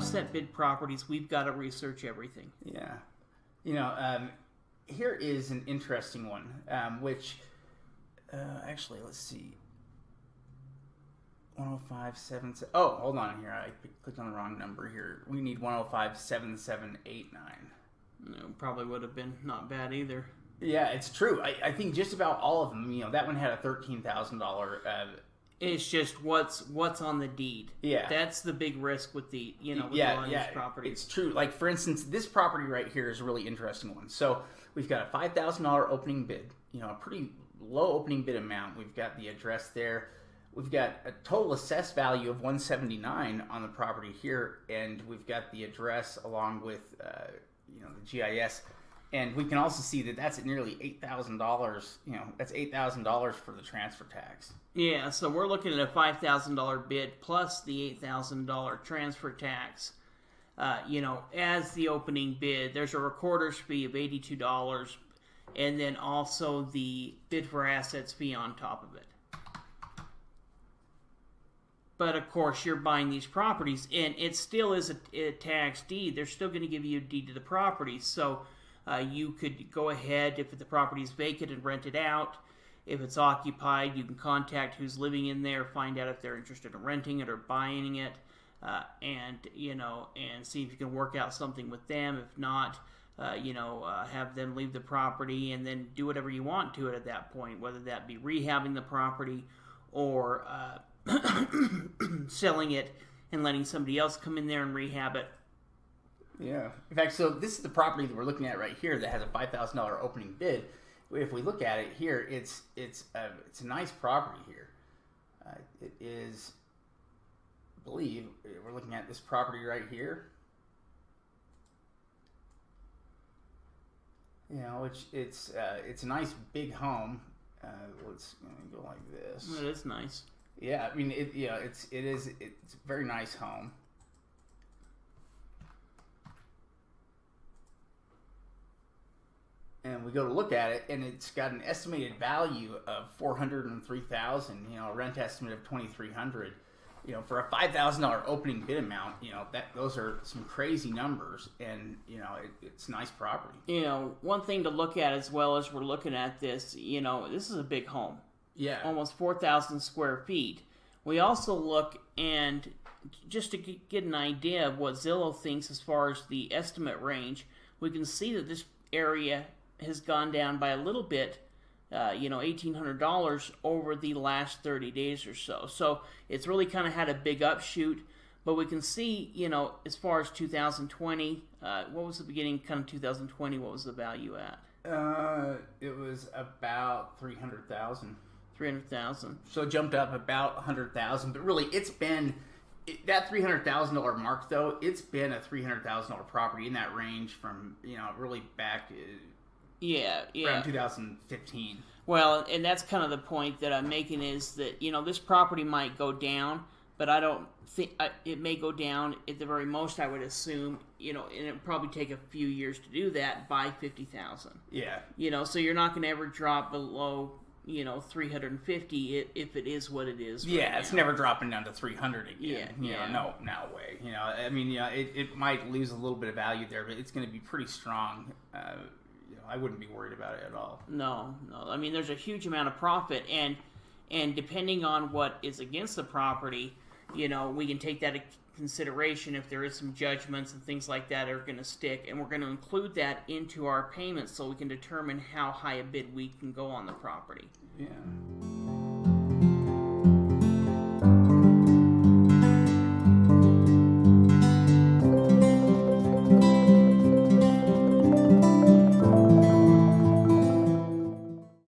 offset bid properties, we've got to research everything. Yeah. Here is an interesting one, which, actually, let's see. 105.77. Oh, hold on here. I clicked on the wrong number here. We need 105.7789. Probably would have been not bad either. Yeah, it's true. I think just about all of them. That one had a $13,000. It's just what's on the deed. Yeah, that's the big risk with the a lot of these properties. It's true. Like for instance, this property right here is a really interesting one. So we've got a $5,000 opening bid. A pretty low opening bid amount. We've got the address there. We've got a total assessed value of $179 on the property here, and we've got the address along with the GIS. And we can also see that that's at nearly $8,000. That's $8,000 for the transfer tax. Yeah, so we're looking at a $5,000 bid plus the $8,000 transfer tax. As the opening bid, there's a recorder's fee of $82, and then also the bid for assets fee on top of it. But of course, you're buying these properties, and it still is a tax deed. They're still going to give you a deed to the property, so you could go ahead if the property is vacant and rent it out. If it's occupied, you can contact who's living in there, find out if they're interested in renting it or buying it, and see if you can work out something with them. If not, have them leave the property and then do whatever you want to it at that point, whether that be rehabbing the property or selling it and letting somebody else come in there and rehab it. Yeah. In fact, so this is the property that we're looking at right here that has a $5,000 opening bid. If we look at it here, it's a nice property here. It is, I believe, we're looking at this property right here. It's a nice big home. Let's go like this. It is nice. Yeah, I mean it's a very nice home. And we go to look at it, and it's got an estimated value of $403,000. A rent estimate of $2,300. For a $5,000 opening bid amount, those are some crazy numbers, and it's nice property. One thing to look at as well as we're looking at this, this is a big home. Yeah, almost 4,000 square feet. We also look, and just to get an idea of what Zillow thinks as far as the estimate range, we can see that this area has gone down by a little bit, $1,800 over the last 30 days or so. So it's really kind of had a big upshoot. But we can see, as far as 2020, what was the beginning, kind of 2020, what was the value at? It was about $300,000. $300,000. So it jumped up about $100,000. But really, it's been that $300,000 mark, though. It's been a $300,000 property in that range from really back. Around 2015. Well, and that's kind of the point that I'm making is that this property might go down, but I don't think it may go down at the very most. I would assume and it would probably take a few years to do that by $50,000. Yeah. So you're not going to ever drop below 350 if it is what it is. Yeah, it's never dropping down to 300 again. Yeah. No way. I mean, it might lose a little bit of value there, but it's going to be pretty strong. I wouldn't be worried about it at all. No. I mean, there's a huge amount of profit, and depending on what is against the property, we can take that into consideration if there is some judgments and things like that are going to stick, and we're going to include that into our payments so we can determine how high a bid we can go on the property. Yeah.